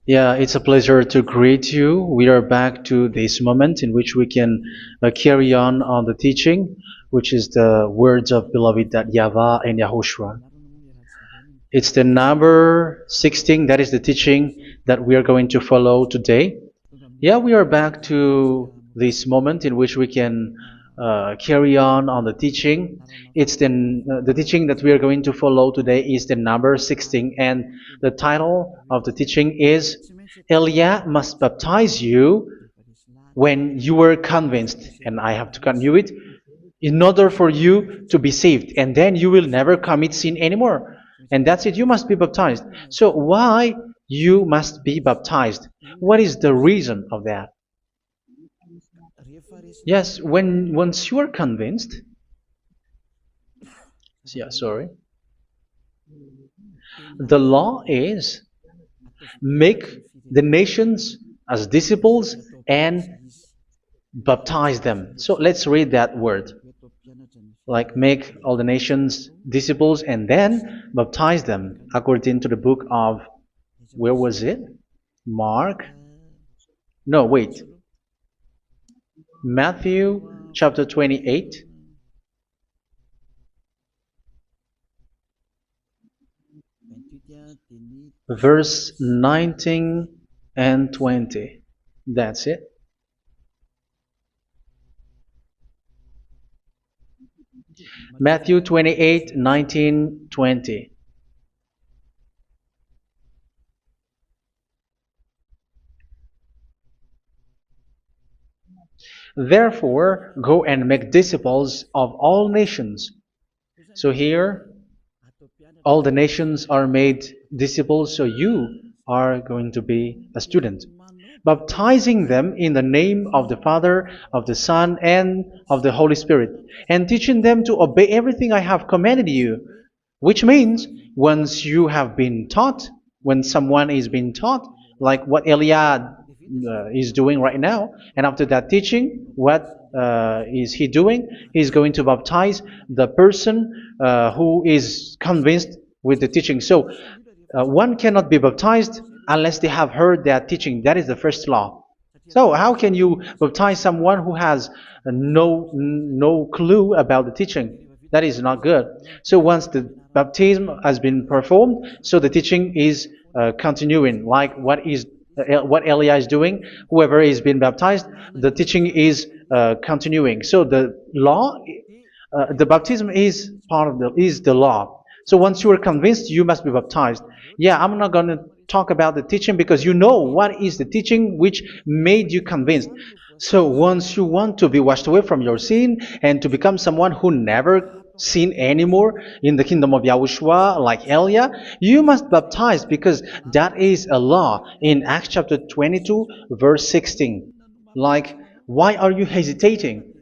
Yeah, it's a pleasure to greet you. We are back to this moment in which we can carry on the teaching, which is the words of beloved that YAHVAH and YAHOSHUA. It's the number 16, that is the teaching that we are going to follow today. Yeah, we are back to this moment in which we can carry on the teaching. It's the teaching that we are going to follow today is the number 16, and the title of the teaching is Elia must baptize you when you were convinced, and I have to continue it, in order for you to be saved, and then you will never commit sin anymore. And that's it, you must be baptized. So why you must be baptized? What is the reason of that? Yes, once you are convinced, yeah, sorry, the law is make the nations as disciples and baptize them. So let's read that word. Like make all the nations disciples and then baptize them according to the book of, where was it? Mark? No, wait. Matthew chapter 28. Verse 19 and 20. That's it. Matthew 28, 19, 20. Therefore, go and make disciples of all nations. So here, all the nations are made disciples, so you are going to be a student. Baptizing them in the name of the Father, of the Son, and of the Holy Spirit, and teaching them to obey everything I have commanded you. Which means, once you have been taught, when someone is being taught, like what Elia is doing right now, and after that teaching, what is he doing? He's going to baptize the person who is convinced with the teaching. So one cannot be baptized unless they have heard that teaching. That is the first law. So how can you baptize someone who has no clue about the teaching? That is not good. So once the baptism has been performed, so the teaching is continuing, like what Elia is doing. Whoever is being baptized, the teaching is continuing. So the law, the baptism is part of the law. So once you are convinced, you must be baptized. Yeah, I'm not going to talk about the teaching because you know what is the teaching which made you convinced. So once you want to be washed away from your sin and to become someone who never sin anymore in the kingdom of Yahushua, like Elia, you must baptize because that is a law in Acts chapter 22, verse 16. Like, why are you hesitating?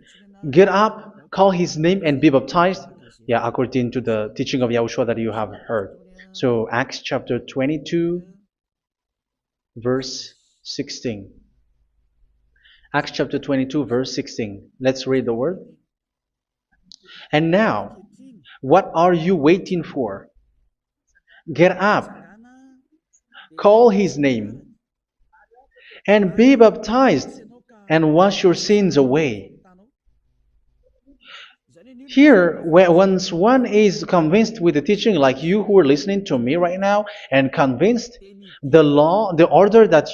Get up, call his name, and be baptized. Yeah, according to the teaching of Yahushua that you have heard. So Acts chapter 22, verse 16. Acts chapter 22, verse 16. Let's read the word. And now, what are you waiting for? Get up, call his name, and be baptized, and wash your sins away. Here, once one is convinced with the teaching, like you who are listening to me right now, and convinced, the law, the order that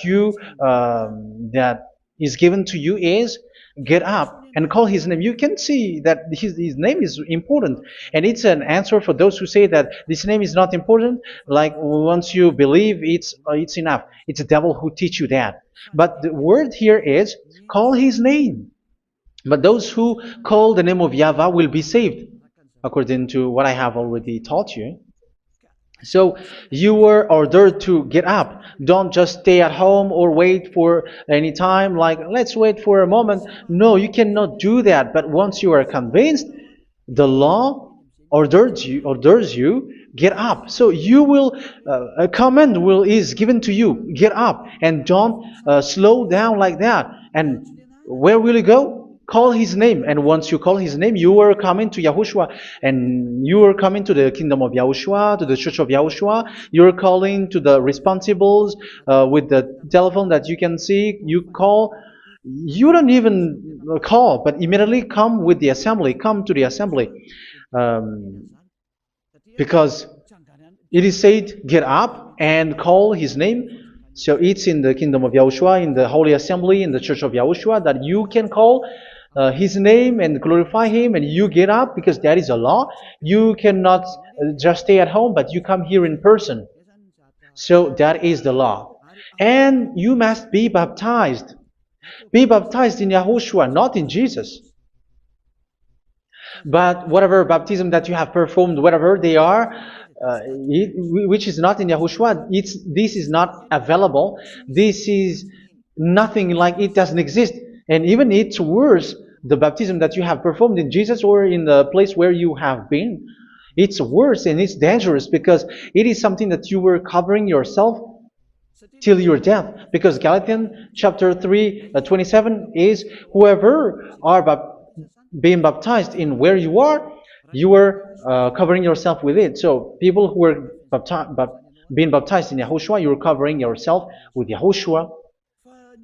that is given to you is get up and call his name. You can see that his name is important, and it's an answer for those who say that this name is not important. Like once you believe, it's enough. It's the devil who teach you that. But the word here is call his name. But those who call the name of YAHVAH will be saved, according to what I have already taught you. So you were ordered to get up. Don't just stay at home or wait for any time, like let's wait for a moment. No, you cannot do that. But once you are convinced, the law orders you get up. So you will a command is given to you, get up, and don't slow down like that. And where will you go? call his name. And once you call his name, you are coming to Yahushua. And you are coming to the kingdom of Yahushua, to the church of Yahushua. You're calling to the responsibles with the telephone that you can see. You call. You don't even call, but immediately come with the assembly. Come to the assembly. Um, because it is said, get up and call his name. So it's in the kingdom of Yahushua, in the holy assembly, in the church of Yahushua, that you can call his name and glorify him, and you get up because that is a law. You cannot just stay at home, but you come here in person. So that is the law. And you must be baptized. Be baptized in Yahushua, not in Jesus. But whatever baptism that you have performed, whatever they are, which is not in Yahushua, this is not available. This is nothing, like it doesn't exist. And even it's worse, the baptism that you have performed in Jesus or in the place where you have been. It's worse and it's dangerous because it is something that you were covering yourself till your death. Because Galatians chapter 3, 27 is, whoever are being baptized in where you are covering yourself with it. So people who were being baptized in Yahushua, you're covering yourself with Yahushua.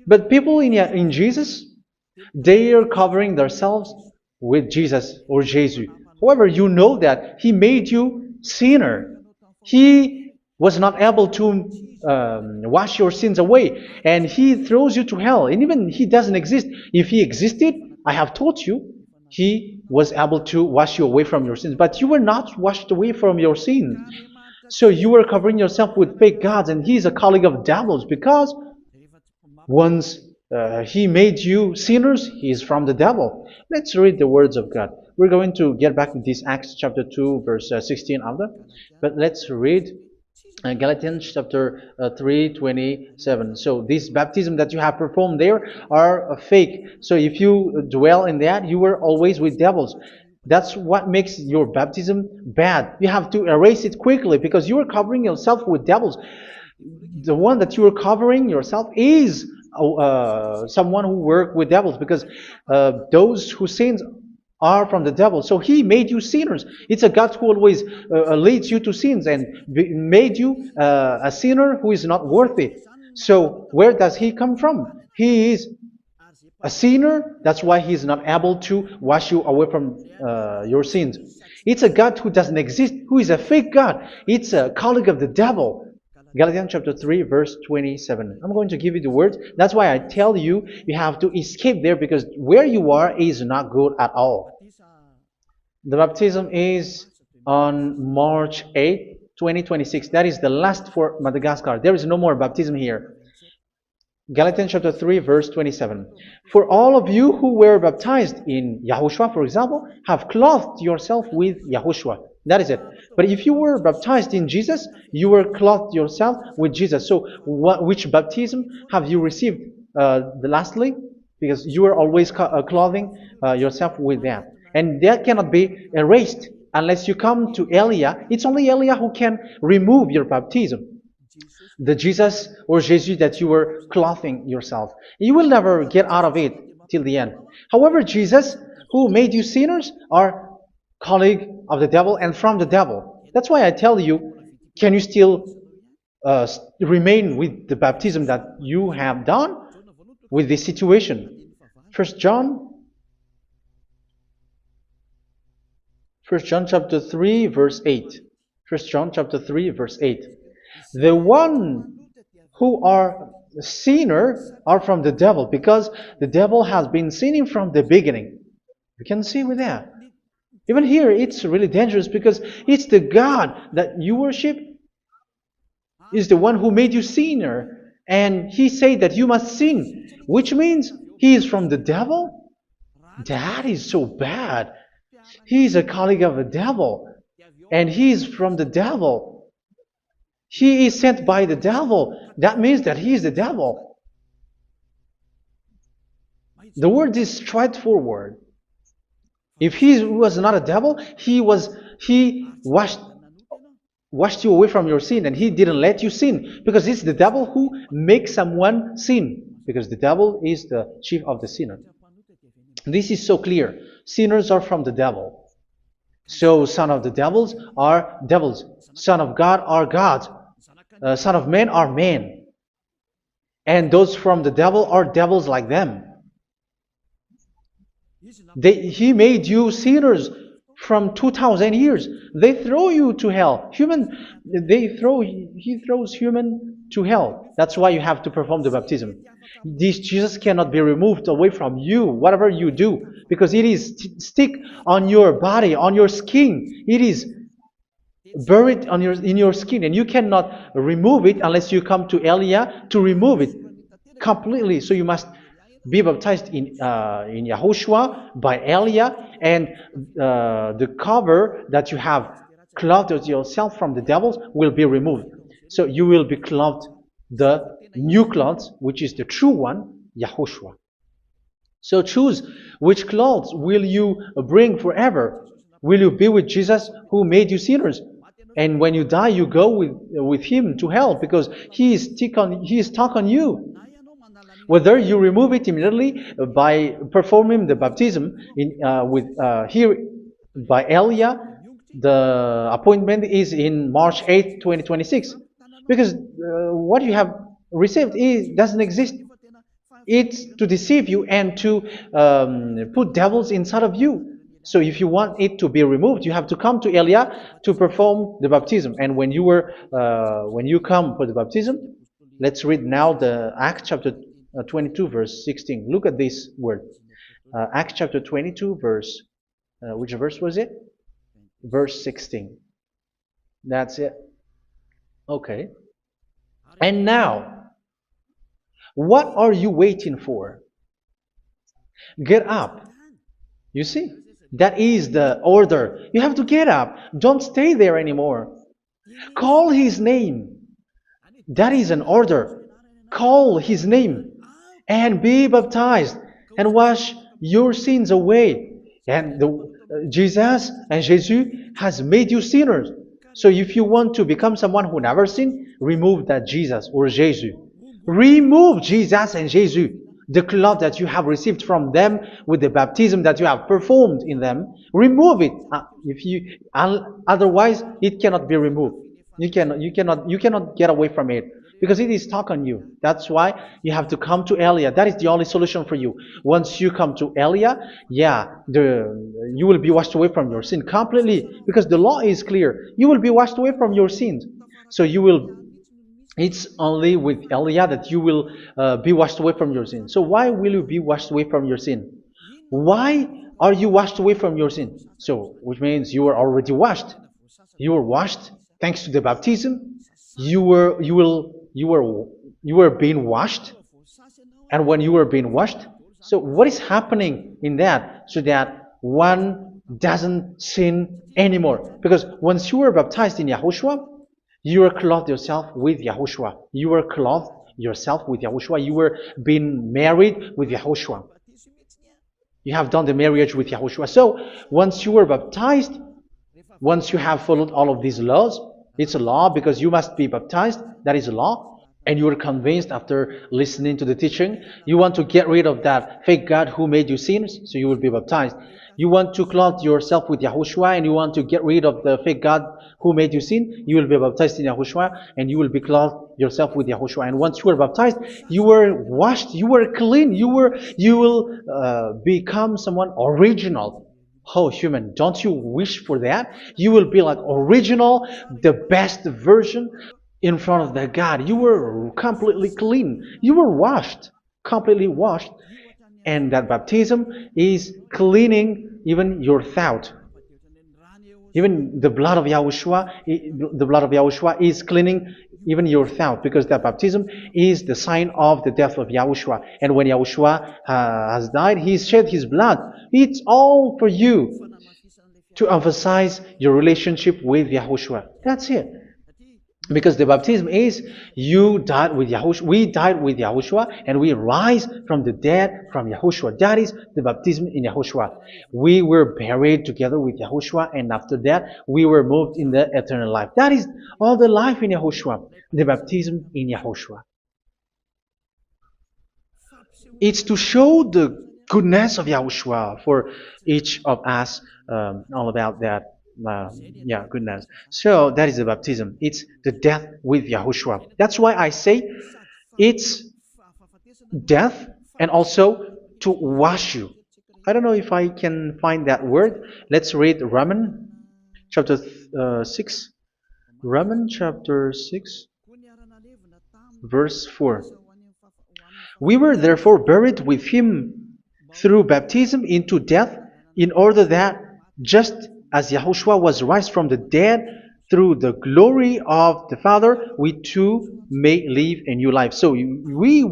But people in Jesus, they are covering themselves with Jesus or Jesus. However, you know that He made you sinner. He was not able to wash your sins away, and He throws you to hell. And even He doesn't exist. If He existed, I have taught you, He was able to wash you away from your sins. But you were not washed away from your sins. So you were covering yourself with fake gods, and He's a colleague of devils, because once He made you sinners, He is from the devil. Let's read the words of God. We're going to get back to this Acts chapter 2, verse 16 after. But let's read Galatians chapter 3:27. So this baptism that you have performed there are fake. So if you dwell in that, you were always with devils. That's what makes your baptism bad. You have to erase it quickly because you are covering yourself with devils. The one that you are covering yourself is someone who works with devils, because those who sin are from the devil. So He made you sinners. It's a God who always leads you to sins and made you a sinner who is not worthy. So where does He come from? He is a sinner. That's why He is not able to wash you away from your sins. It's a God who doesn't exist, who is a fake God. It's a colleague of the devil. Galatians chapter 3, verse 27. I'm going to give you the words. That's why I tell you, you have to escape there, because where you are is not good at all. The baptism is on March 8, 2026. That is the last for Madagascar. There is no more baptism here. Galatians chapter 3, verse 27. For all of you who were baptized in Yahushua, for example, have clothed yourself with Yahushua. That is it. But if you were baptized in Jesus, you were clothed yourself with Jesus. So which baptism have you received lastly? Because you are always clothing yourself with that. And that cannot be erased unless you come to Elia. It's only Elia who can remove your baptism. The Jesus or Jesus that you were clothing yourself. You will never get out of it till the end. However, Jesus, who made you sinners, are colleague of the devil and from the devil. That's why I tell you, can you still remain with the baptism that you have done with this situation? First John chapter 3, verse 8. First John chapter 3, verse 8. The one who are sinner are from the devil, because the devil has been sinning from the beginning. You can see with that. Even here, it's really dangerous, because it's the God that you worship is the one who made you sinner, and He said that you must sin, which means He is from the devil. That is so bad. He is a colleague of the devil, and He is from the devil. He is sent by the devil. That means that He is the devil. The word is straightforward. If He was not a devil, He washed you away from your sin, and He didn't let you sin, because it's the devil who makes someone sin, because the devil is the chief of the sinner. This is so clear. Sinners are from the devil. So son of the devils are devils. Son of God are gods. Son of men are men. And those from the devil are devils like them. He made you sinners from 2,000 years. They throw you to hell. He throws human to hell. That's why you have to perform the baptism. This Jesus cannot be removed away from you, whatever you do, because it is stick on your body, on your skin. It is buried in your skin, and you cannot remove it unless you come to Elia to remove it completely. So you must be baptized in YAHOSHUA by Elia, and the cover that you have clothed yourself from the devils will be removed. So you will be clothed the new clothes, which is the true one, YAHOSHUA. So choose which clothes will you bring forever. Will you be with Jesus who made you sinners? And when you die, you go with him to hell because he is stuck on you. Whether you remove it immediately by performing the baptism here by Elia, the appointment is in March 8, 2026. Because what you have received doesn't exist. It's to deceive you and to put devils inside of you. So if you want it to be removed, you have to come to Elia to perform the baptism. And when you come for the baptism, let's read now the Acts chapter 22 verse 16. Look at this word. Acts chapter 22 verse, which verse was it? Verse 16. That's it. Okay. And now, what are you waiting for? Get up. You see, that is the order. You have to get up. Don't stay there anymore. Call his name. That is an order. Call his name and be baptized and wash your sins away. And Jesus has made you sinners. So if you want to become someone who never sinned, remove that Jesus or Jesus. Remove Jesus and Jesus, the cloth that you have received from them with the baptism that you have performed in them. Remove it. Otherwise, it cannot be removed. You cannot get away from it because it is stuck on you. That's why you have to come to Elia. That is the only solution for you. Once you come to Elia, you will be washed away from your sin completely because the law is clear. You will be washed away from your sins. So it's only with Elia that you will be washed away from your sin. So why will you be washed away from your sin? Why are you washed away from your sin? So, which means you are already washed. You were washed thanks to the baptism. You were being washed, and when you were being washed, so what is happening in that? So that one doesn't sin anymore. Because once you were baptized in YAHOSHUA, you were clothed yourself with YAHOSHUA. You were clothed yourself with YAHOSHUA. You were being married with YAHOSHUA. You have done the marriage with YAHOSHUA. So once you were baptized, once you have followed all of these laws, it's a law because you must be baptized. That is a law. And you are convinced after listening to the teaching, you want to get rid of that fake God who made you sinners, so you will be baptized. You want to clothe yourself with YAHOSHUA and you want to get rid of the fake God who made you sin, you will be baptized in YAHOSHUA and you will be clothed yourself with YAHOSHUA. And once you are baptized, you were washed, you were clean, you will become someone original. Oh, human, don't you wish for that? You will be like original, the best version in front of the God. You were completely clean. You were washed, completely washed. And that baptism is cleaning even your thought. Even the blood of YAHOSHUA is cleaning even your thought, because that baptism is the sign of the death of YAHOSHUA. And when YAHOSHUA has died, he shed his blood. It's all for you to emphasize your relationship with YAHOSHUA. That's it. Because the baptism is you died with YAHOSHUA, we died with YAHOSHUA, and we rise from the dead from YAHOSHUA. That is the baptism in YAHOSHUA. We were buried together with YAHOSHUA, and after that we were moved in the eternal life. That is all the life in YAHOSHUA, the baptism in YAHOSHUA. It's to show goodness of Yahushua for each of us, all about that. Yeah, goodness. So that is the baptism. It's the death with Yahushua. That's why I say it's death and also to wash you. I don't know if I can find that word. Let's read Romans chapter 6. Romans chapter 6, verse 4. We were therefore buried with him through baptism into death, in order that, just as Yahushua was raised from the dead through the glory of the Father, we too may live a new life. So we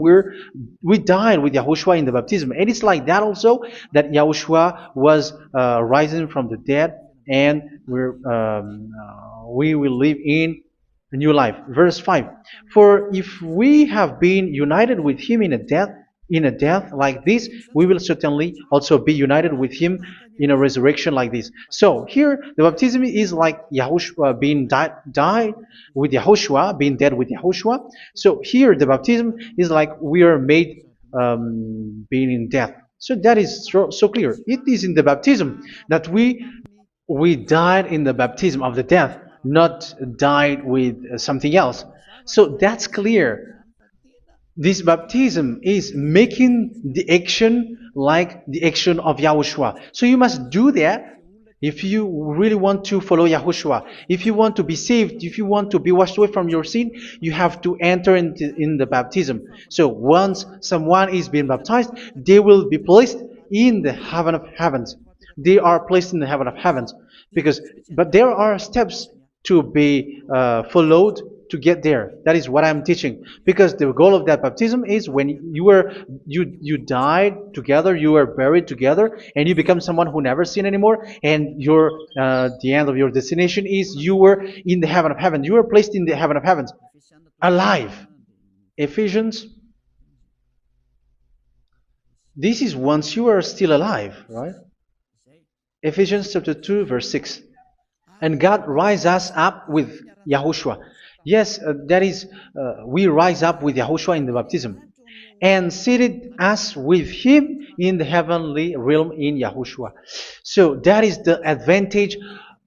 died with Yahushua in the baptism, and it's like that also that Yahushua was rising from the dead, and we will live in a new life. Verse 5. For if we have been united with him in a death like this, we will certainly also be united with him in a resurrection like this. So here the baptism is like Yahushua being died with Yahushua, being dead with Yahushua. So here the baptism is like we are made being in death. So that is so clear. It is in the baptism that we died in the baptism of the death, not died with something else. So that's clear. This baptism is making the action like the action of Yahushua. So you must do that if you really want to follow Yahushua. If you want to be saved, if you want to be washed away from your sin, you have to enter in the baptism. So once someone is being baptized, they will be placed in the heaven of heavens. They are placed in the heaven of heavens, but there are steps to be followed to get there. That is what I'm teaching, because the goal of that baptism is when you died together, you were buried together, and you become someone who never sin anymore, and the end of your destination is you were in the heaven of heaven. You were placed in the heaven of heavens, alive. Ephesians. This is once you are still alive, right? Ephesians chapter 2, verse 6. And God rise us up with Yahushua. Yes, that is, we rise up with Yahushua in the baptism. And seated us with him in the heavenly realm in Yahushua. So that is the advantage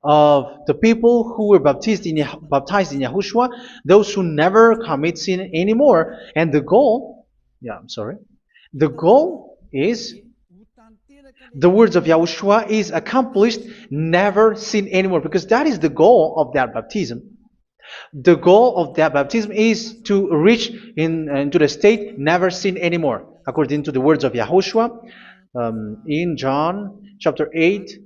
of the people who were baptized in Yahushua, those who never commit sin anymore. And the goal, the goal is the words of Yahushua is accomplished, never sin anymore, because that is the goal of that baptism. The goal of that baptism is to reach into the state never sin anymore, according to the words of Yahushua in John chapter 8,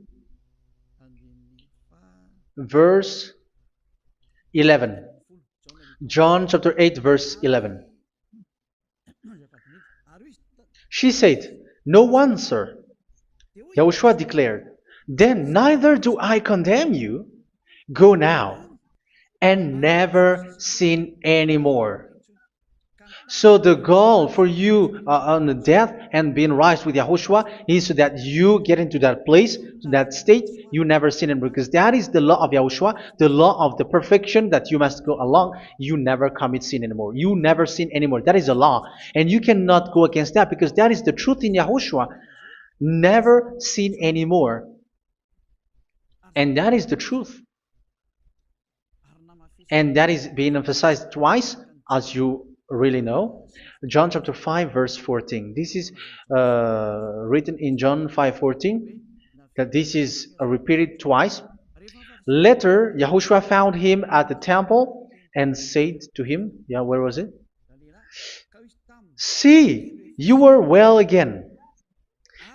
verse 11. John chapter 8, verse 11. She said, "No one, sir." Yahushua declared, "Then neither do I condemn you. Go now and never sin anymore." So the goal for you on the death and being raised with Yahushua is so that you get into that place, that state, you never sin anymore. Because that is the law of Yahushua, the law of the perfection that you must go along. You never commit sin anymore. You never sin anymore. That is a law. And you cannot go against that, because that is the truth in Yahushua. Never sin anymore. And that is the truth. And that is being emphasized twice, as you really know. John chapter 5, verse 14. This is written in John 5:14, that this is repeated twice. Later, Yahushua found him at the temple and said to him, where was it? "See, you are well again.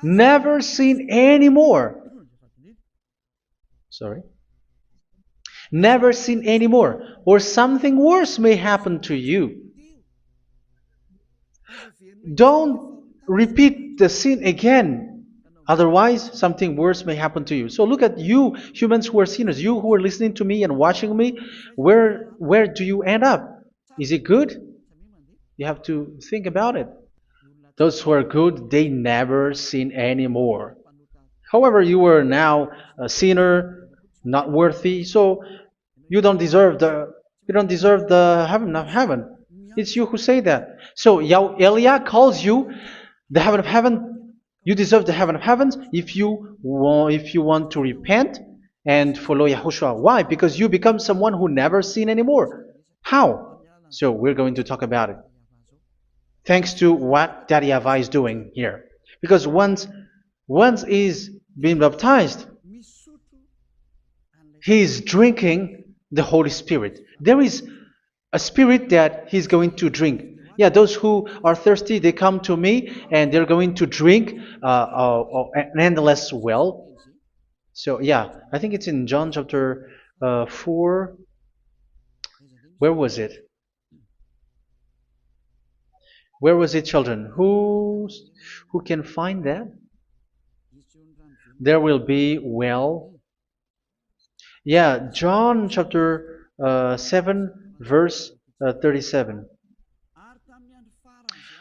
Never sin anymore." Never sin anymore, or something worse may happen to you. Don't repeat the sin again. Otherwise, something worse may happen to you. So look at you, humans who are sinners, you who are listening to me and watching me. Where do you end up? Is it good? You have to think about it. Those who are good, they never sin anymore. However, you are now a sinner, not worthy, so you don't deserve the heaven of heaven. It's you who say that. So Eliah calls you the heaven of heaven You deserve the heaven of heavens if you want to repent and follow Yahushua. Why? Because you become someone who never sin anymore. How? So we're going to talk about it. Thanks to what Daddy YAHVAH is doing here. Because once he's been baptized, he is drinking the Holy Spirit. There is a spirit that he's going to drink. Yeah, those who are thirsty, they come to me and they're going to drink an endless well. So yeah, I think it's in John chapter 4. Where was it? Where was it, children? Who can find that? There will be well. Yeah, John chapter 7, verse 37.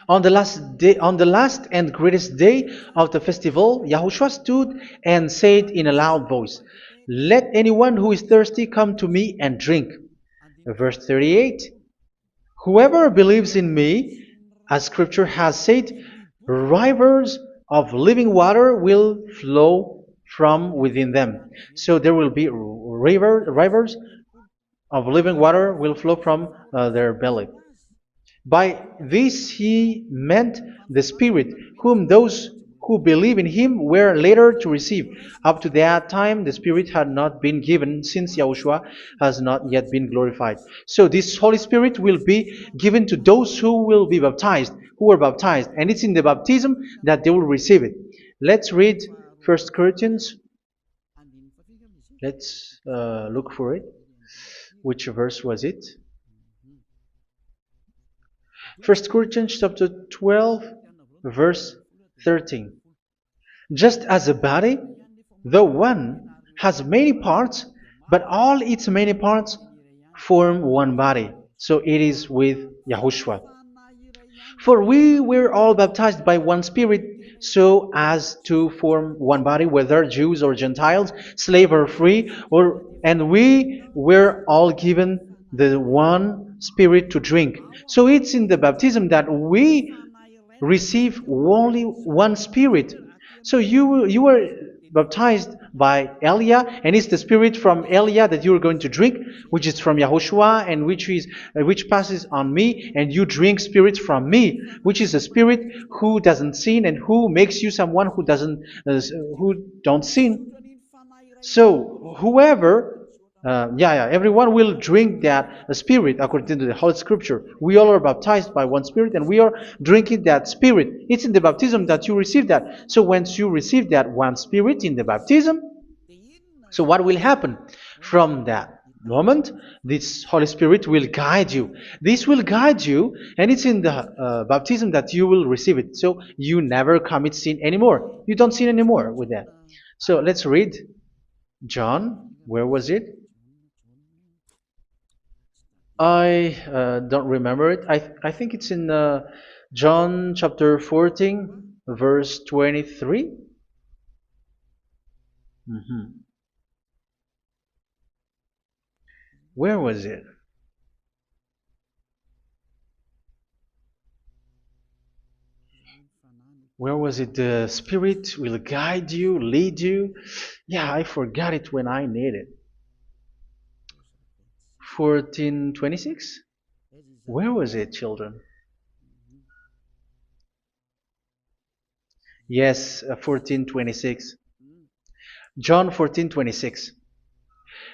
On the last and greatest day of the festival, Yahushua stood and said in a loud voice, "Let anyone who is thirsty come to me and drink." Verse 38, "Whoever believes in me, as scripture has said, rivers of living water will flow from within them." So there will be rivers of living water will flow from their belly. By this he meant the Spirit, whom those who believe in him were later to receive. Up to that time, the Spirit had not been given, since Yahushua has not yet been glorified. So this Holy Spirit will be given to those who will be baptized, who are baptized, and it's in the baptism that they will receive it. Let's read 1 Corinthians. Let's look for it. Which verse was it? 1 Corinthians chapter 12, verse 13. Just as a body, though one, has many parts, but all its many parts form one body. So it is with Yahushua. For we were all baptized by one Spirit, so as to form one body, whether Jews or Gentiles, slave or free, and we were all given the one Spirit to drink. So it's in the baptism that we receive only one Spirit. So you were baptized by Elia, and it's the Spirit from Elia that you are going to drink, which is from Yahushua, and which passes on me, and you drink Spirit from me, which is a Spirit who doesn't sin and who makes you someone who don't sin. So whoever, everyone will drink that Spirit according to the Holy Scripture. We all are baptized by one Spirit, and we are drinking that Spirit. It's in the baptism that you receive that. So once you receive that one Spirit in the baptism, so what will happen from that moment? This Holy Spirit will guide you. This will guide you, and it's in the baptism that you will receive it. So you never commit sin anymore. You don't sin anymore with that. So let's read John. Where was it? I don't remember it. I think it's in John chapter 14, verse 23. Where was it? Where was it? The Spirit will guide you, lead you. Yeah, I forgot it when I need it. 14:26? Where was it, children? Yes, 14:26. John 14:26.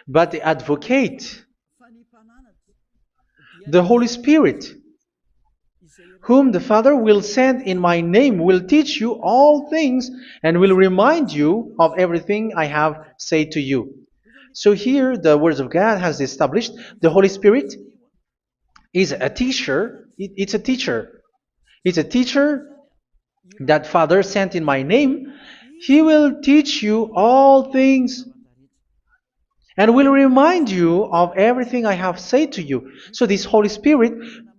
But the advocate, the Holy Spirit, whom the Father will send in my name, will teach you all things and will remind you of everything I have said to you. So here the words of God has established the Holy Spirit is a teacher. It's a teacher. It's a teacher that Father sent in my name. He will teach you all things and will remind you of everything I have said to you. So this Holy Spirit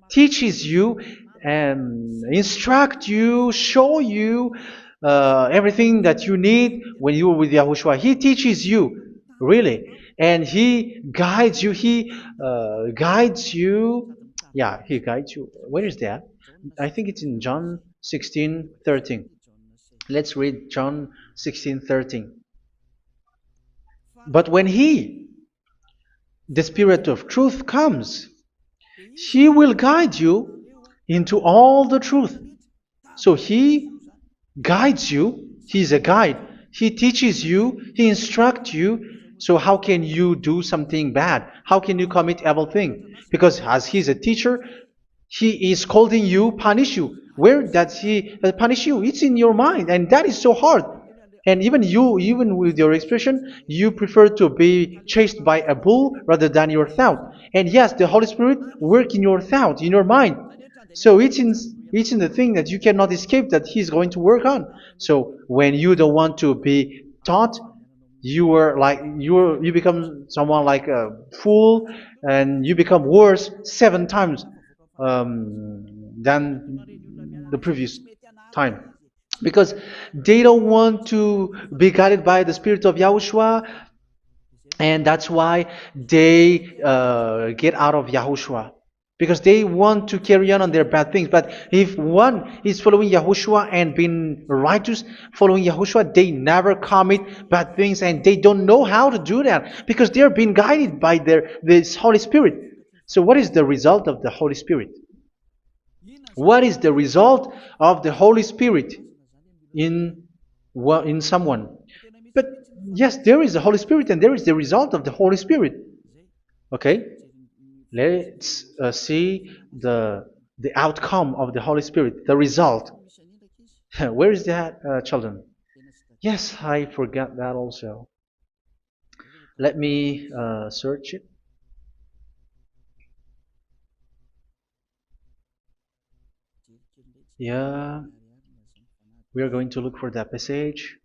teaches you and instruct you, show you everything that you need when you are with Yahushua. He teaches you, really. And He guides you. He guides you. Yeah, He guides you. Where is that? I think it's in John 16:13. Let's read John 16:13. But when He, the Spirit of truth, comes, He will guide you into all the truth. So He guides you. He's a guide. He teaches you. He instructs you. So how can you do something bad? How can you commit evil thing? Because as He's a teacher, He is scolding you, punish you. Where does He punish you? It's in your mind, and that is so hard. And even you, even with your expression, you prefer to be chased by a bull rather than your thought. And yes, the Holy Spirit work in your thought, in your mind. So it's in the thing that you cannot escape that He's going to work on. So when you don't want to be taught, you become someone like a fool, and you become worse 7 times than the previous time, because they don't want to be guided by the Spirit of Yahushua, and that's why they get out of Yahushua, because they want to carry on their bad things. But if one is following Yahushua and being righteous, following Yahushua, they never commit bad things, and they don't know how to do that because they are being guided by this Holy Spirit. So what is the result of the Holy Spirit? What is the result of the Holy Spirit in someone? But yes, there is the Holy Spirit, and there is the result of the Holy Spirit. Okay, let's see the outcome of the Holy Spirit, the result. Where is that, children? Yes, I forgot that also. Let me search it. Yeah, we are going to look for that passage.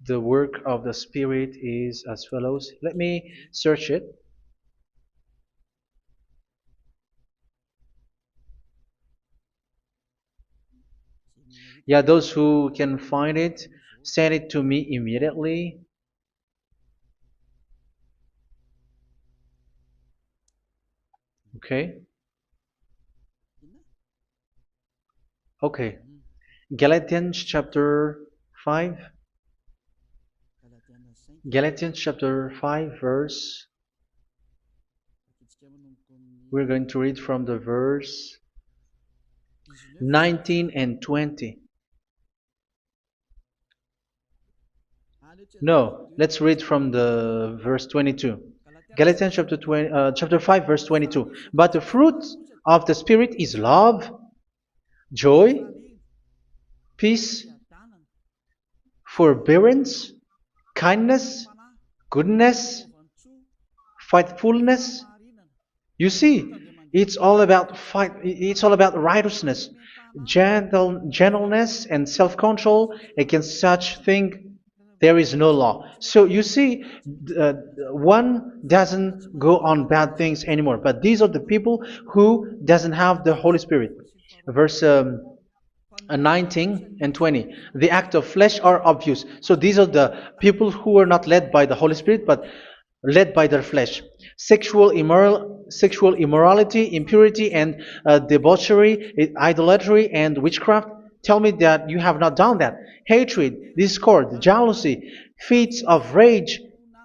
The work of the Spirit is as follows. Let me search it. Yeah, those who can find it, send it to me immediately. Okay. Okay. Galatians chapter 5. Galatians chapter 5 verse. We're going to read from the verse 19 and 20. No, let's read from the verse 22. Galatians chapter 5 verse 22. But the fruit of the Spirit is love, joy, peace, forbearance, kindness, goodness, faithfulness. You see, it's all about fight. It's all about righteousness, gentleness, and self-control. Against such thing, there is no law. So you see, one doesn't go on bad things anymore. But these are the people who doesn't have the Holy Spirit. Verse 19 and 20. The act of flesh are obvious. So these are the people who are not led by the Holy Spirit, but led by their flesh. Sexual immorality, impurity, and debauchery, idolatry, and witchcraft. Tell me that you have not done that. Hatred, discord, jealousy, fits of rage,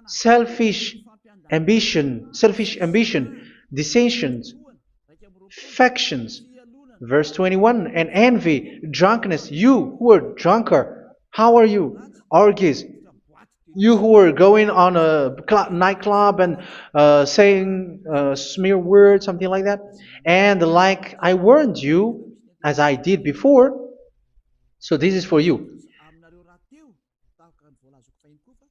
selfish ambition, dissensions, factions. Verse 21, and envy, drunkenness. You who are drunkard, how are you? Orgies. You who are going on a nightclub and saying smear words, something like that. And like I warned you, as I did before, so this is for you,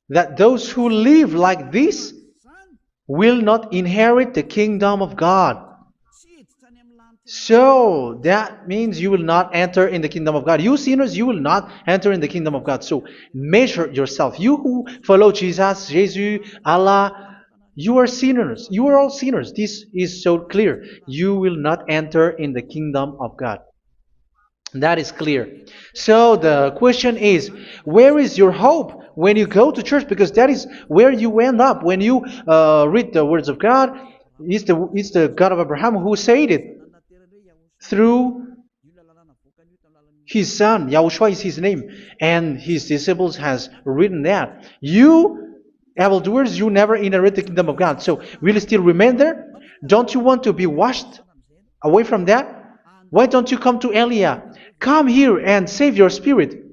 that those who live like this will not inherit the kingdom of God. So that means you will not enter in the kingdom of God. You sinners, you will not enter in the kingdom of God. So measure yourself. You who follow Jesus, Allah, you are sinners. You are all sinners. This is so clear. You will not enter in the kingdom of God. That is clear. So the question is, where is your hope when you go to church? Because that is where you end up when you read the words of God. It's the God of Abraham who said it. Through His son, Yahushua is his name, and his disciples has written that. You, evildoers, you never inherit the kingdom of God. So, will you still remain there? Don't you want to be washed away from that? Why don't you come to Elia? Come here and save your spirit.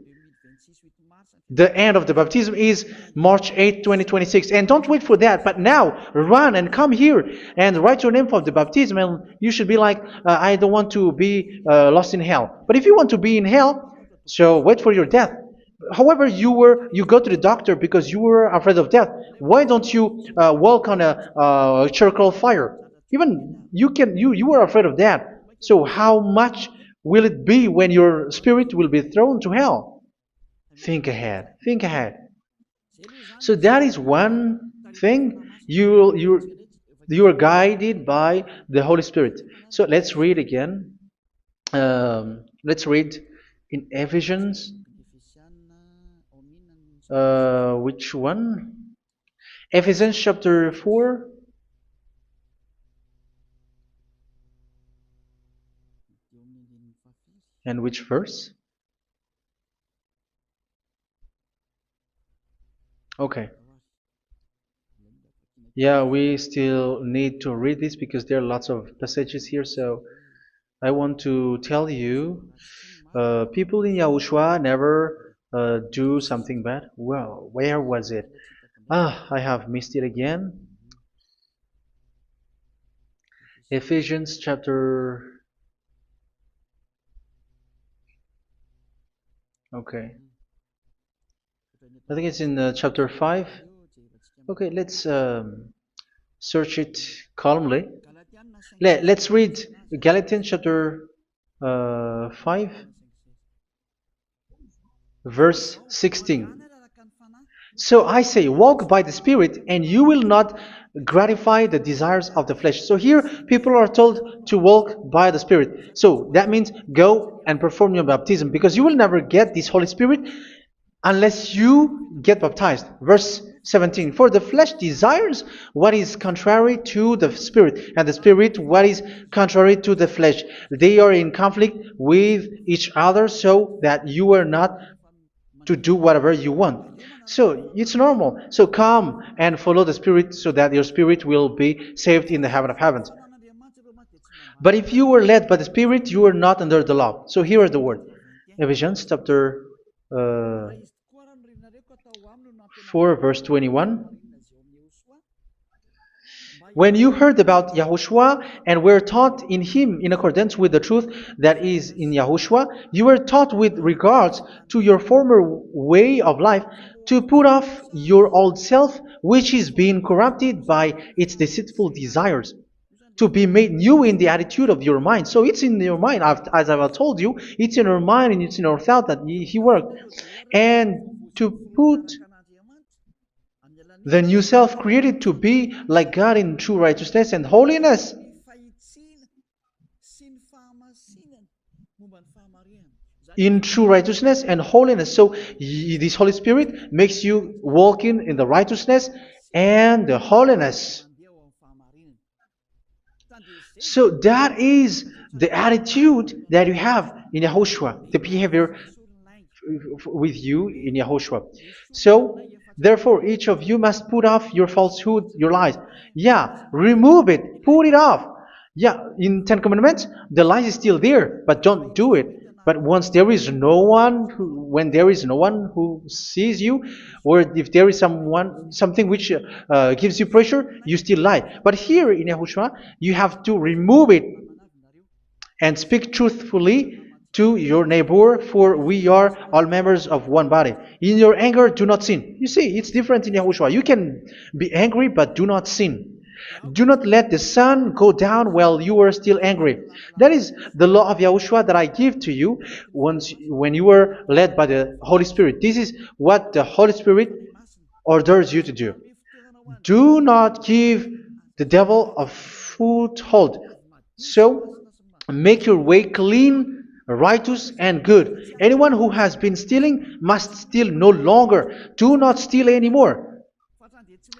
The end of the baptism is March 8th, 2026. And don't wait for that, but now run and come here and write your name for the baptism. And you should be like, I don't want to be lost in hell. But if you want to be in hell, so wait for your death. However, you go to the doctor because you were afraid of death. Why don't you walk on a charcoal fire? Even you were afraid of that. So how much will it be when your spirit will be thrown to hell? Think ahead. Think ahead. So that is one thing. You are guided by the Holy Spirit. So let's read again. Let's read in Ephesians. Which one? Ephesians chapter 4. And which verse? Okay. Yeah, we still need to read this because there are lots of passages here. So I want to tell you, people in Yahushua never do something bad. Well, where was it? I have missed it again. Ephesians chapter. Okay. I think it's in chapter 5. Okay, let's search it calmly. Let's read Galatians chapter 5, verse 16. So I say, walk by the Spirit, and you will not gratify the desires of the flesh. So here, people are told to walk by the Spirit. So that means go and perform your baptism, because you will never get this Holy Spirit unless you get baptized. Verse 17. For the flesh desires what is contrary to the Spirit, and the Spirit what is contrary to the flesh. They are in conflict with each other, so that you are not to do whatever you want. So it's normal. So come and follow the Spirit so that your spirit will be saved in the heaven of heavens. But if you were led by the Spirit, you are not under the law. So here is the word. Ephesians chapter 4 verse 21. When you heard about Yahushua and were taught in him in accordance with the truth that is in Yahushua, you were taught with regards to your former way of life to put off your old self, which is being corrupted by its deceitful desires, to be made new in the attitude of your mind. So it's in your mind, as I've told you, it's in your mind and it's in your thought that he worked. And to put the new self created to be like God in true righteousness and holiness. In true righteousness and holiness. So this Holy Spirit makes you walk in the righteousness and the holiness. So that is the attitude that you have in Yahushua, the behavior with you in Yahushua. So therefore, each of you must put off your falsehood, your lies. Yeah, remove it, put it off. Yeah, in Ten Commandments, the lies is still there, but don't do it. But once there is no one, when there is no one who sees you, or if there is something which gives you pressure, you still lie. But here in Yahushua, you have to remove it and speak truthfully to your neighbor, for we are all members of one body. In your anger, do not sin. You see, it's different in Yahushua. You can be angry, but do not sin. Do not let the sun go down while you are still angry. That is the law of Yahushua that I give to you when you were led by the Holy Spirit. This is what the Holy Spirit orders you to do. Do not give the devil a foothold. So, make your way clean, righteous, and good. Anyone who has been stealing must steal no longer. Do not steal anymore.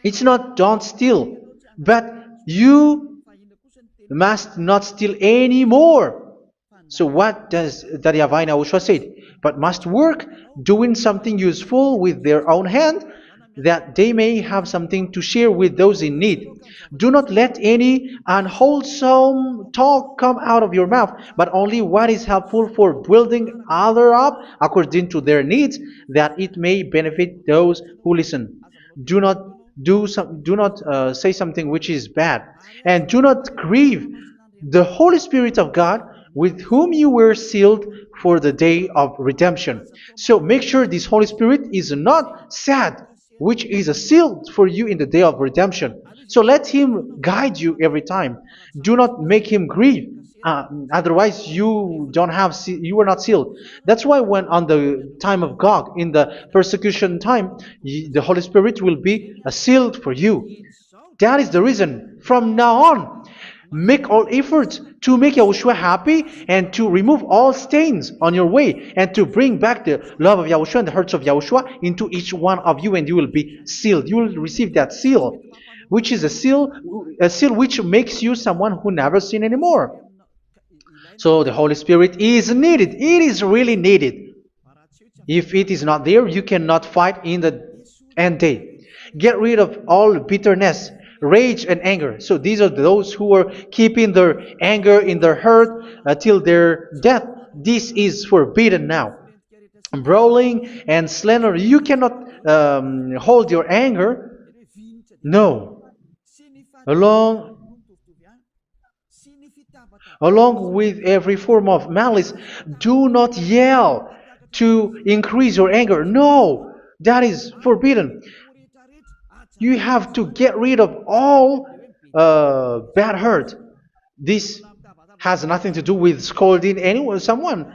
It's not don't steal, but you must not steal anymore. So what does Daddy Yahweh Yahushua said? But must work doing something useful with their own hand, that they may have something to share with those in need. Do not let any unwholesome talk come out of your mouth, but only what is helpful for building others up according to their needs, that it may benefit those who listen. Do not do not say something which is bad, and do not grieve the Holy Spirit of God, with whom you were sealed for the day of redemption. So make sure this Holy Spirit is not sad, which is a seal for you in the day of redemption. So let him guide you every time. Do not make him grieve. Otherwise, you don't have you are not sealed. That's why when on the time of God, in the persecution time, the Holy Spirit will be a sealed for you. That is the reason. From now on, make all efforts to make Yahushua happy and to remove all stains on your way and to bring back the love of Yahushua and the hearts of Yahushua into each one of you, and you will be sealed. You will receive that seal, which is a seal which makes you someone who never sin anymore. So the Holy Spirit is needed. It is really needed. If it is not there, you cannot fight in the end day. Get rid of all bitterness, rage, and anger. So these are those who are keeping their anger in their heart till their death. This is forbidden now. Brawling and slander. You cannot hold your anger. No. Along Along with every form of malice, do not yell to increase your anger. No, that is forbidden. You have to get rid of all bad hurt. This has nothing to do with scolding anyone, someone.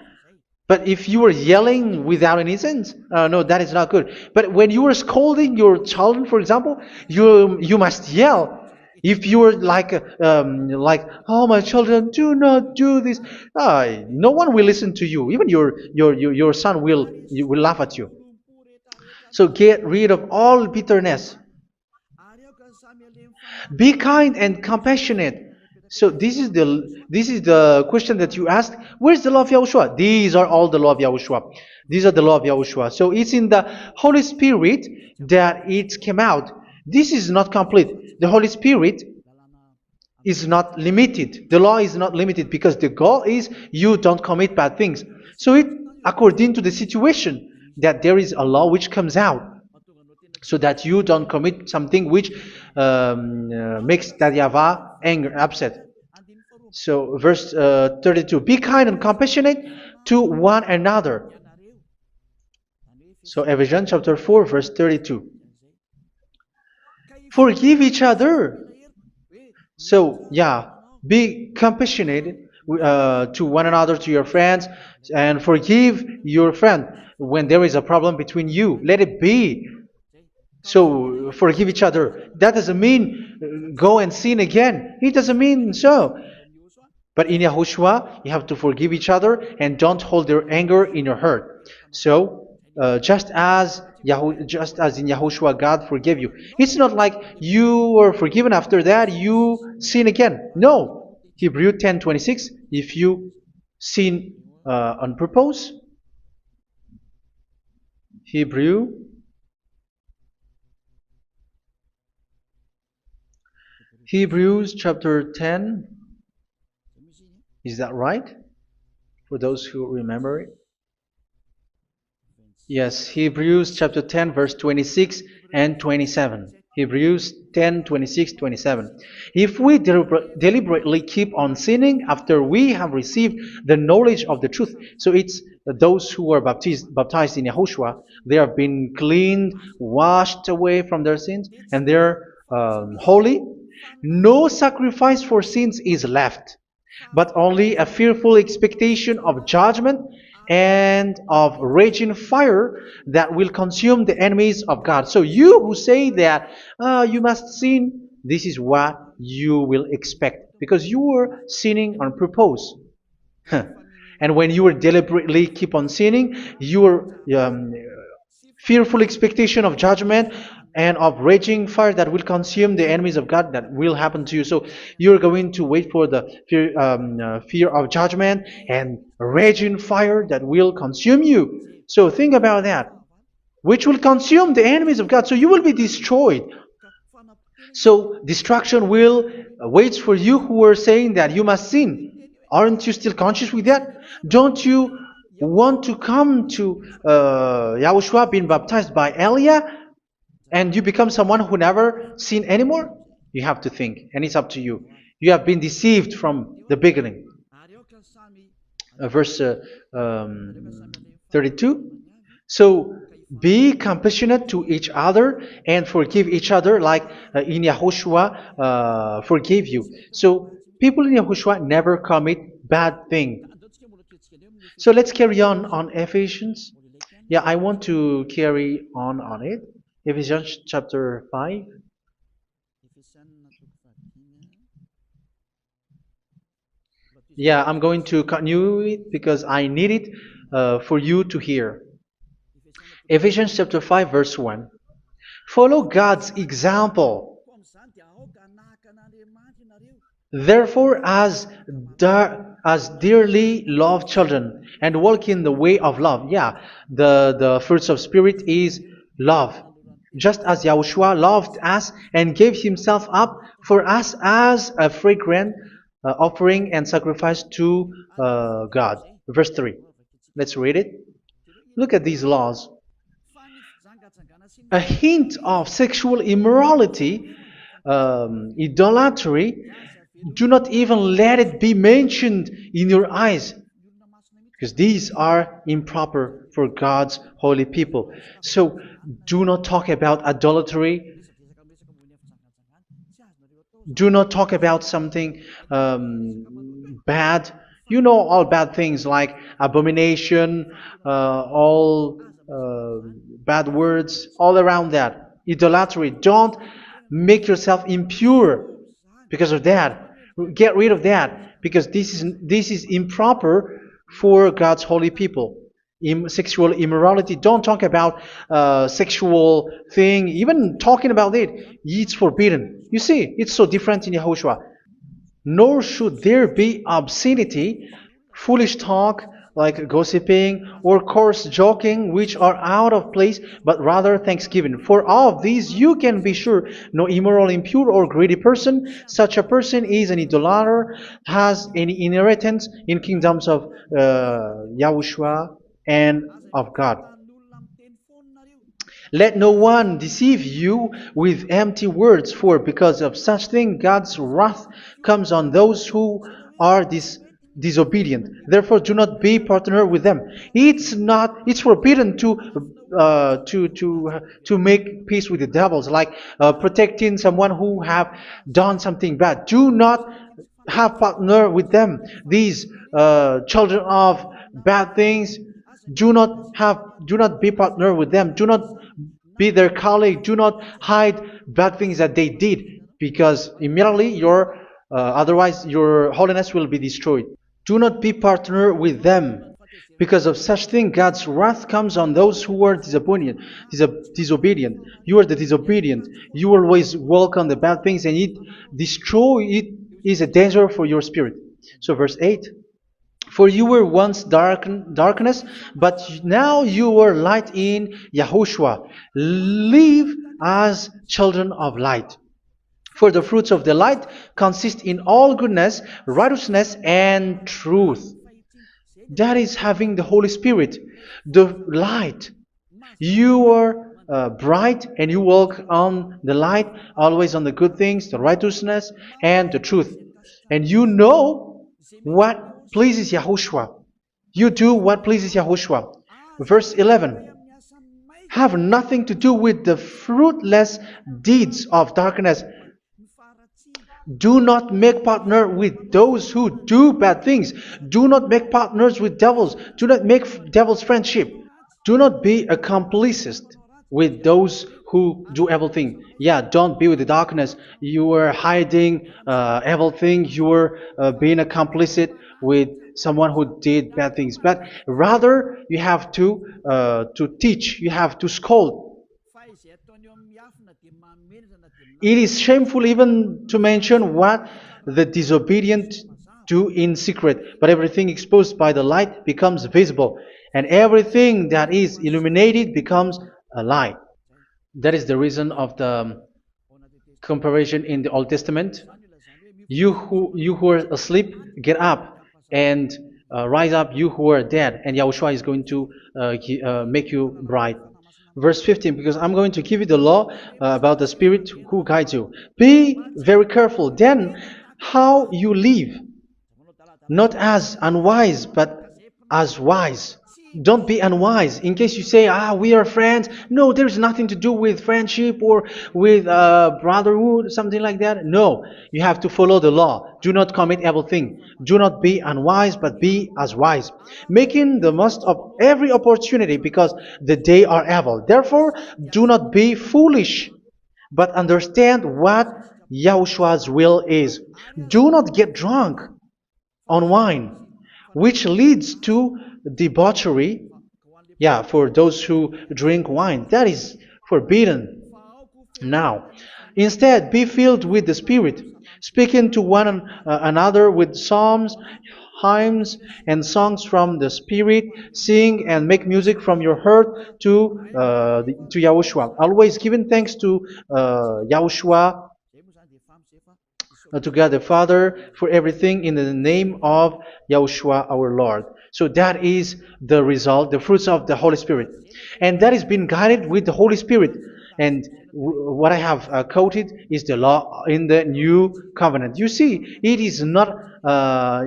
But if you are yelling without any sense, no, that is not good. But when you are scolding your children, for example, you must yell. If you are like, oh my children, do not do this, no one will listen to you. Even your son will laugh at you. So get rid of all bitterness. Be kind and compassionate. So this is the question that you asked. Where's the law of Yahushua? These are all the law of Yahushua. These are the law of Yahushua. So it's in the Holy Spirit that it came out. This is not complete. The Holy Spirit is not limited. The law is not limited because the goal is you don't commit bad things. So it according to the situation that there is a law which comes out, so that you don't commit something which makes that YAHVAH anger, upset. So verse 32, be kind and compassionate to one another. So Ephesians chapter 4 verse 32. Forgive each other. So yeah, be compassionate to one another, to your friends, and forgive your friend when there is a problem between you. Let it be. So forgive each other. That doesn't mean go and sin again. It doesn't mean so. But in Yahushua, you have to forgive each other and don't hold your anger in your heart. So just as in Yahushua, God forgave you. It's not like you were forgiven after that you sin again. No. Hebrew 10:26. If you sin on purpose, Hebrews chapter 10. Is that right? For those who remember it. Yes, Hebrews chapter 10 verse 26 and 27. Hebrews 10, 26, 27. If we deliberately keep on sinning after we have received the knowledge of the truth, so it's those who are baptized in Yahushua, they have been cleaned, washed away from their sins, and they're holy. No sacrifice for sins is left, but only a fearful expectation of judgment and of raging fire that will consume the enemies of God. So you who say that you must sin, this is what you will expect, because you were sinning on purpose. And when you deliberately keep on sinning, your fearful expectation of judgment and of raging fire that will consume the enemies of God that will happen to you. So you're going to wait for the fear of judgment and raging fire that will consume you. So think about that, which will consume the enemies of God. So you will be destroyed. So destruction will wait for you who are saying that you must sin. Aren't you still conscious with that? Don't you want to come to Yahushua being baptized by Elia and you become someone who never sin anymore? You have to think, and it's up to you. You have been deceived from the beginning. Verse 32. So be compassionate to each other and forgive each other like in Yahushua forgave you. So people in Yahushua never commit bad thing. So let's carry on Ephesians. Yeah, I want to carry on it. Ephesians chapter 5. Yeah, I'm going to continue it because I need it for you to hear. Ephesians chapter 5 verse 1. Follow God's example. Therefore, as dearly loved children, and walk in the way of love. Yeah, the fruits of spirit is love. Just as Yahushua loved us and gave himself up for us as a fragrant offering and sacrifice to God. Verse 3. Let's read it. Look at these laws. A hint of sexual immorality, idolatry, do not even let it be mentioned in your eyes, because these are improper for God's holy people. So do not talk about idolatry. Do not talk about something bad. You know all bad things like abomination, all bad words, all around that. Idolatry. Don't make yourself impure because of that. Get rid of that because this is improper for God's holy people. Sexual immorality. Don't talk about sexual thing. Even talking about it's forbidden. You see, it's so different in Yahushua. Nor should there be obscenity, foolish talk like gossiping or coarse joking, which are out of place, but rather thanksgiving. For of these you can be sure: no immoral, impure, or greedy person, such a person is an idolater, has any inheritance in kingdoms of Yahushua and of God. Let no one deceive you with empty words, for because of such thing God's wrath comes on those who are disobedient. Therefore, do not be partner with them. It's forbidden to make peace with the devils, like protecting someone who have done something bad. Do not have partner with them. These children of bad things. Do not be partner with them. Do not be their colleague. Do not hide bad things that they did, because immediately otherwise your holiness will be destroyed. Do not be partner with them. Because of such thing, God's wrath comes on those who are disobedient. Disobedient. You are the disobedient. You always walk on the bad things, and it is a danger for your spirit. So verse 8. For you were once darkness, but now you are light in Yahushua. Live as children of light. For the fruits of the light consist in all goodness, righteousness, and truth. That is having the Holy Spirit, the light. You are bright and you walk on the light, always on the good things, the righteousness, and the truth. And you know what pleases Yahushua. You do what pleases Yahushua. Verse 11. Have nothing to do with the fruitless deeds of darkness. Do not make partner with those who do bad things. Do not make partners with devils. Do not make devils friendship. Do not be a complicit with those who do evil thing. Yeah, don't be with the darkness. You are hiding evil thing. You are being a complicit with someone who did bad things. But rather, you have to teach. You have to scold. It is shameful even to mention what the disobedient do in secret, but everything exposed by the light becomes visible, and everything that is illuminated becomes a light. That is the reason of the comparison in the Old Testament. You who are asleep, get up and rise up, you who are dead, and Yahushua is going to make you bright. Verse 15, because I'm going to give you the law about the Spirit who guides you. Be very careful then how you live, not as unwise, but as wise. Don't be unwise. In case you say, we are friends. No, there's nothing to do with friendship or with brotherhood, something like that. No, you have to follow the law. Do not commit evil thing. Do not be unwise, but be as wise, making the most of every opportunity, because the day are evil. Therefore, do not be foolish, but understand what Yahushua's will is. Do not get drunk on wine, which leads to debauchery. Yeah, for those who drink wine, that is forbidden now. Instead, be filled with the Spirit, speaking to one another with psalms, hymns, and songs from the Spirit. Sing and make music from your heart to Yahushua, always giving thanks to Yahushua, to God the Father, for everything in the name of Yahushua our Lord. So that is the result, the fruits of the Holy Spirit. And that is being guided with the Holy Spirit. And what I have quoted is the law in the new covenant. You see, it is not,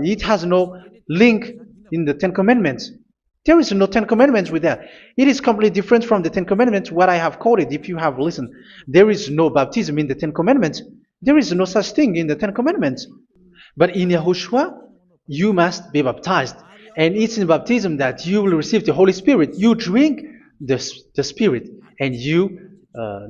it has no link in the Ten Commandments. There is no Ten Commandments with that. It is completely different from the Ten Commandments, what I have quoted, if you have listened. There is no baptism in the Ten Commandments. There is no such thing in the Ten Commandments. But in Yahushua, you must be baptized. And it's in baptism that you will receive the Holy Spirit. You drink the Spirit, and you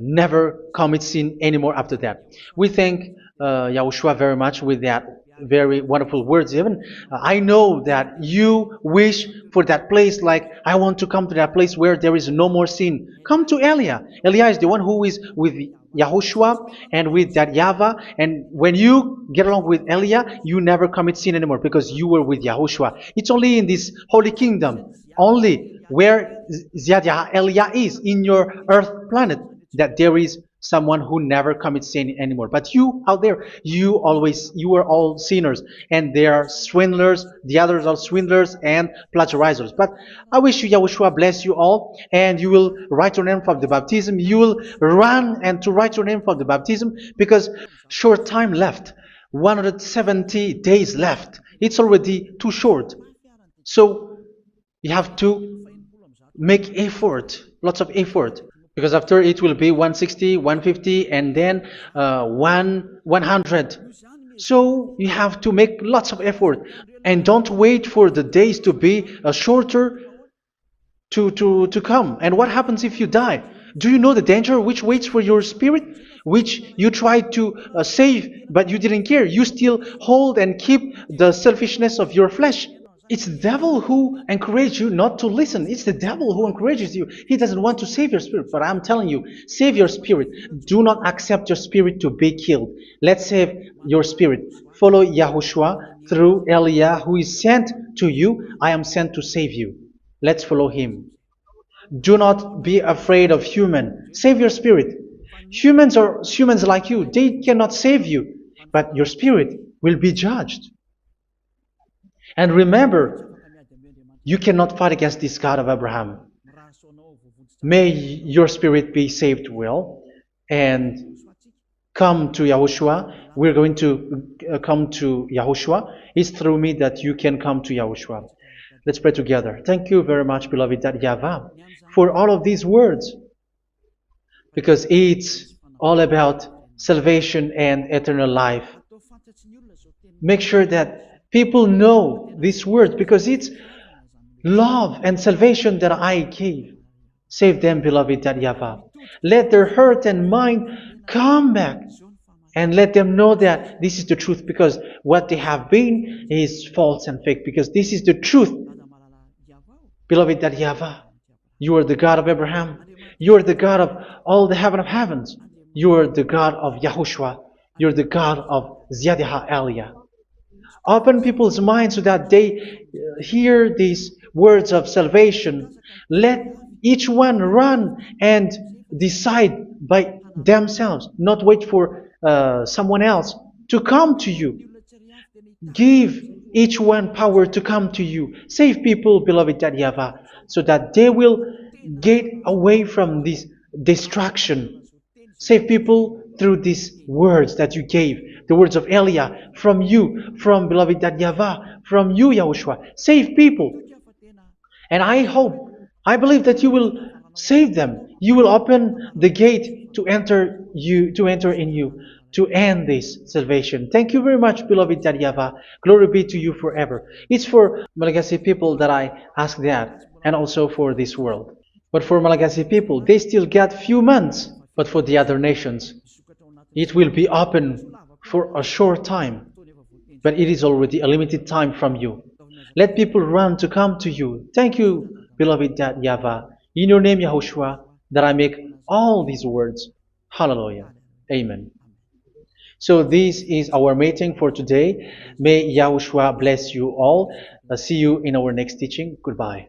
never commit sin anymore after that. We thank Yahushua very much with that very wonderful words. Even I know that you wish for that place, like, I want to come to that place where there is no more sin. Come to Elia. Elia is the one who is with Yahushua and with that YAHVAH, and when you get along with Elia, you never commit sin anymore because you were with Yahushua. It's only in this holy kingdom, only where Elia is, in your earth planet, that there is someone who never commits sin anymore. But you out there, you are all sinners, and they are swindlers. The others are swindlers and plagiarizers. But I wish you, Yahushua, bless you all, and you will write your name for the baptism. You will run and to write your name for the baptism, because short time left, 170 days left. It's already too short. So you have to make effort, lots of effort, because after it will be 160, 150, and then 100. So you have to make lots of effort, and don't wait for the days to be shorter to come. And what happens if you die? Do you know the danger which waits for your spirit, which you tried to save, but you didn't care? You still hold and keep the selfishness of your flesh. It's the devil who encourages you not to listen. It's the devil who encourages you. He doesn't want to save your spirit. But I'm telling you, save your spirit. Do not accept your spirit to be killed. Let's save your spirit. Follow Yahushua through Elia, who is sent to you. I am sent to save you. Let's follow him. Do not be afraid of human. Save your spirit. Humans are humans like you. They cannot save you. But your spirit will be judged. And remember, you cannot fight against this God of Abraham. May your spirit be saved well and come to Yahushua. We're going to come to Yahushua. It's through me that you can come to Yahushua. Let's pray together. Thank you very much, beloved YAHVAH, for all of these words, because it's all about salvation and eternal life. Make sure that people know these words, because it's love and salvation that I gave. Save them, beloved YAHVAH. Let their heart and mind come back, and let them know that this is the truth, because what they have been is false and fake, because this is the truth. Beloved YAHVAH, you are the God of Abraham. You are the God of all the heaven of heavens. You are the God of Yahushua. You're the God of Ziyadha Aliyah. Open people's minds so that they hear these words of salvation. Let each one run and decide by themselves, not wait for someone else to come to you. Give each one power to come to you. Save people, beloved Yahavah, so that they will get away from this distraction. Save people through these words that you gave, the words of Elia, from you, from beloved Yahavah, from you, Yahushua. Save people. And I believe that you will save them. You will open the gate to enter in you, to end this salvation. Thank you very much, beloved Yahavah. Glory be to you forever. It's for Malagasy people that I ask that, and also for this world. But for Malagasy people, they still get few months. But for the other nations, it will be open for a short time. But it is already a limited time from you. Let people run to come to you. Thank you, beloved Yahavah. In your name, Yahushua, that I make all these words. Hallelujah. Amen. So this is our meeting for today. May Yahushua bless you all. See you in our next teaching. Goodbye.